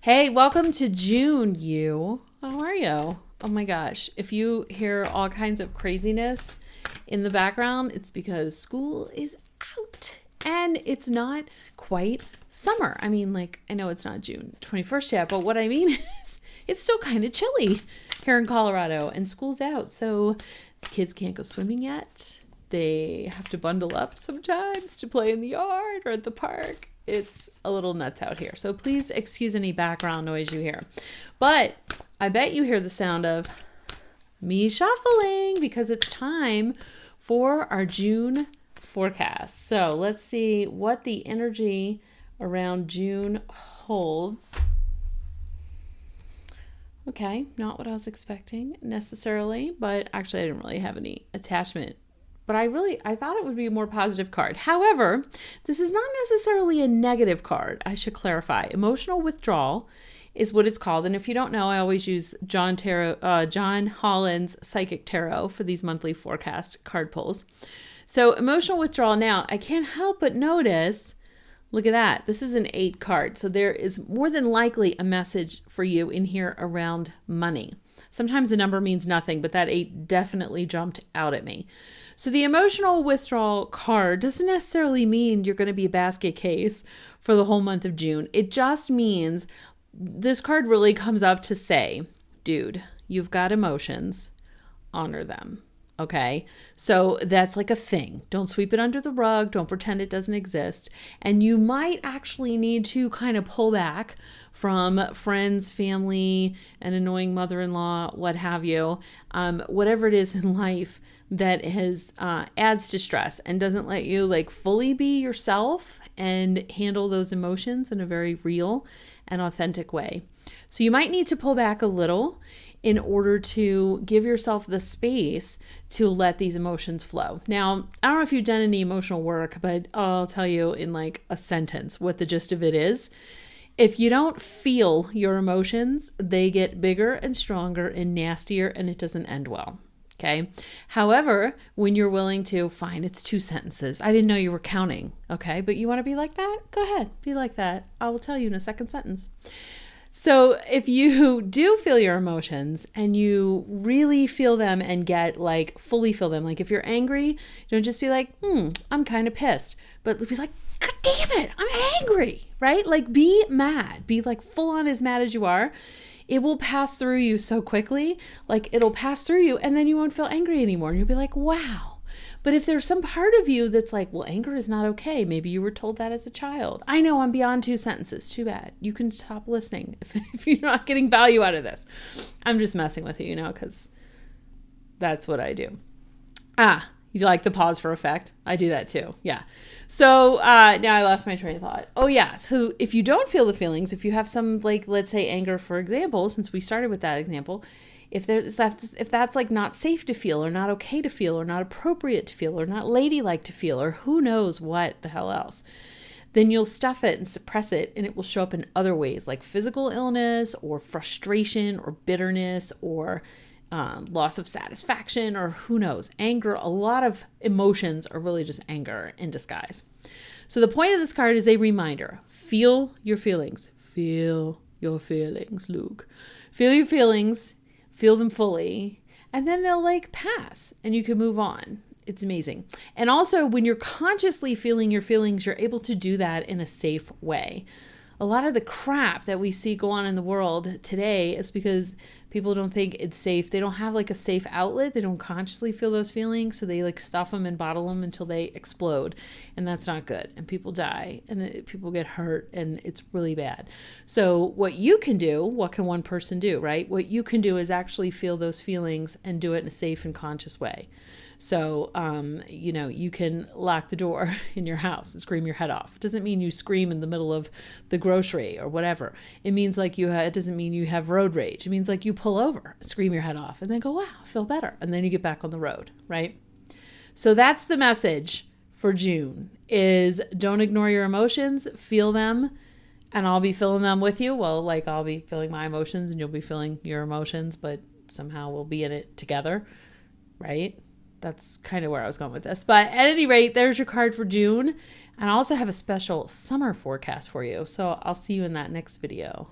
Hey, welcome to June, you. How are you? Oh my gosh. If you hear all kinds of craziness in the background, it's because school is out and it's not quite summer. I mean, I know it's not June 21st yet, but what I mean is it's still kind of chilly here in Colorado and school's out. So the kids can't go swimming yet. They have to bundle up sometimes to play in the yard or at the park. It's a little nuts out here. So please excuse any background noise you hear. But I bet you hear the sound of me shuffling because it's time for our June forecast. So let's see what the energy around June holds. Okay, not what I was expecting necessarily, but actually I didn't really have any attachment. But I thought it would be a more positive card. However, this is not necessarily a negative card. I should clarify. Emotional withdrawal is what it's called. And if you don't know, I always use John Holland's Psychic Tarot for these monthly forecast card pulls. So emotional withdrawal. Now, I can't help but notice, look at that. This is an 8 card. So there is more than likely a message for you in here around money. Sometimes the number means nothing, but that 8 definitely jumped out at me. So the emotional withdrawal card doesn't necessarily mean you're going to be a basket case for the whole month of June. It just means this card really comes up to say, dude, you've got emotions, honor them. Okay, so that's like a thing. Don't sweep it under the rug. Don't pretend it doesn't exist. And you might actually need to kind of pull back from friends, family, an annoying mother-in-law, what have you, whatever it is in life that has adds to stress and doesn't let you fully be yourself and handle those emotions in a very real and authentic way. So you might need to pull back a little in order to give yourself the space to let these emotions flow. Now, I don't know if you've done any emotional work, but I'll tell you in a sentence what the gist of it is. If you don't feel your emotions, they get bigger and stronger and nastier, and it doesn't end well. Okay. However, when you're willing to, fine, it's 2 sentences. I didn't know you were counting. Okay. But you want to be like that? Go ahead. Be like that. I will tell you in a second sentence. So if you do feel your emotions and you really feel them and get fully feel them, if you're angry, don't just be I'm kind of pissed, but be like, God damn it, I'm angry, right? Be mad, be full on as mad as you are. It will pass through you so quickly, it'll pass through you and then you won't feel angry anymore. And you'll be like, wow. But if there's some part of you that's well, anger is not okay. Maybe you were told that as a child. I know I'm beyond 2 sentences. Too bad. You can stop listening if you're not getting value out of this. I'm just messing with you, because that's what I do. You like the pause for effect? I do that too. Yeah. So now I lost my train of thought. Oh yeah. So if you don't feel the feelings, if you have some let's say anger, for example, since we started with that example, if that's not safe to feel or not okay to feel or not appropriate to feel or not ladylike to feel or who knows what the hell else, then you'll stuff it and suppress it and it will show up in other ways like physical illness or frustration or bitterness or loss of satisfaction or who knows, anger. A lot of emotions are really just anger in disguise. So the point of this card is a reminder. Feel your feelings. Feel your feelings, Luke. Feel your feelings. Feel them fully, and then they'll pass and you can move on. It's amazing. And also when you're consciously feeling your feelings, you're able to do that in a safe way. A lot of the crap that we see go on in the world today is because people don't think it's safe. They don't have a safe outlet. They don't consciously feel those feelings. So they stuff them and bottle them until they explode. And that's not good. And people die and people get hurt and it's really bad. So what you can do, what can one person do, right? What you can do is actually feel those feelings and do it in a safe and conscious way. So, you can lock the door in your house and scream your head off. It doesn't mean you scream in the middle of the grocery or whatever. It means it doesn't mean you have road rage. It means you pull over, scream your head off and then go, wow, I feel better. And then you get back on the road, right? So that's the message for June is don't ignore your emotions, feel them, and I'll be feeling them with you. Well, I'll be feeling my emotions and you'll be feeling your emotions, but somehow we'll be in it together, right? That's kind of where I was going with this. But at any rate, there's your card for June. And I also have a special summer forecast for you. So I'll see you in that next video.